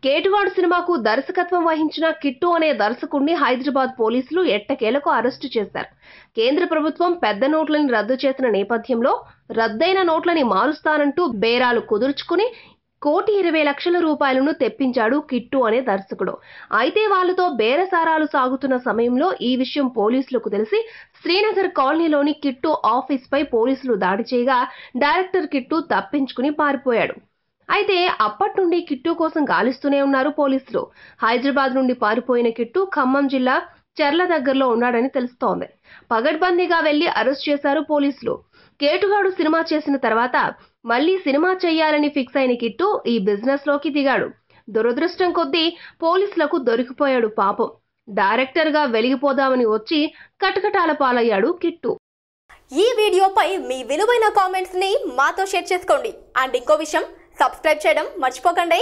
కేటుగాడు సినిమాకు దర్శకత్వం వహించిన కిట్టు అనే దర్శకుడిని హైదరాబాద్ పోలీసులు ఎట్టకేలకు అరెస్టు చేశారు. కేంద్ర ప్రభుత్వం పెద్ద నోట్లని రద్దు చేసిన నేపథ్యంలో రద్దయిన నోట్లని మారుస్తానంటూ బేరాలు కుదుర్చుకుని ₹1,20,00,000 తెప్పించాడు కిట్టు అనే దర్శకుడు. అయితే వాళ్ళతో బేరసారాలు సాగుతున్న సమయంలో ఈ విషయం పోలీసులకు తెలిసి శ్రీనగర్ కాలనీలోని కిట్టు ఆఫీస్ పై పోలీసులు దాడి చేయగా డైరెక్టర్ కిట్టు తప్పించుకుని పారిపోయాడు. అయితే అప్పటి నుండి కిట్టు కోసం గాలిస్తూనే ఉన్నారు పోలీసులు. హైదరాబాద్ నుండి పారిపోయిన కిట్టు ఖమ్మం జిల్లా చెర్ల దగ్గరలో ఉన్నాడని తెలుస్తోంది. పగడ్బందీగా వెళ్లి అరెస్ట్ చేశారు పోలీసులు. కేటుగాడు సినిమా చేసిన తర్వాత మళ్లీ సినిమా చేయాలని ఫిక్స్ అయిన కిట్టు ఈ బిజినెస్ లోకి దిగాడు. దురదృష్టం కొద్దీ పోలీసులకు దొరికిపోయాడు పాపం. డైరెక్టర్ గా వెలిగిపోదామని వచ్చి కటకటాల పాలయ్యాడు కిట్టు. ఈ వీడియోపై మీ విలువైన కామెంట్స్ ని మాతో షేర్ చేసుకోండి. అండ్ ఇంకో విషయం, సబ్స్క్రైబ్ చేయడం మర్చిపోకండి.